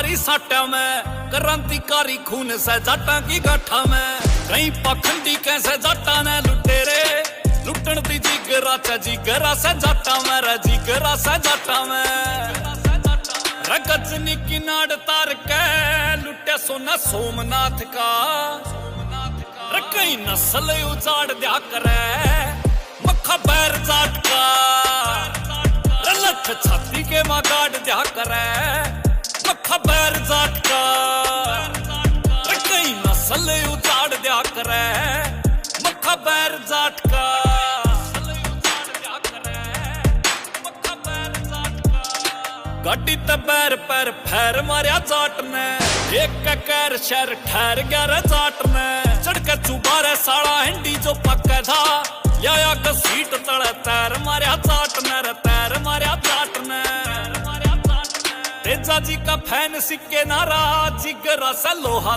मारी साटा मैं क्रांतिकारी खून से जाटा की गाठा मैं कहीं पाखंडी कैसे जाटा ने लुटेरे लुटन दी जिगरा च जिगरा से जाटा मैं रे जिगरा से जाटा मैं रगजनी की नाड़ तार के लुटे सोना सोमनाथ का कई नस्ल उजाड़ दिया करे मक्खा बैर जाट का लठ छाती के मां गाड़ दिया करे मक्खा बैर जाट का कई नस्ल उजाड़ दिया करे मक्खा बैर जाट का गाड़ी ते बैर पैर फैर मारिया जाट ने एक कैर शहर ठहर गया रे जाट ने चढ़ के चुबारे साड़ा हिंडी जो पक्का था या सीट तले तैर मारिया जाट ने रे तैर मारिया जाट ने तेजा जी का फैन सिक्के नारा जिगरा से लोहा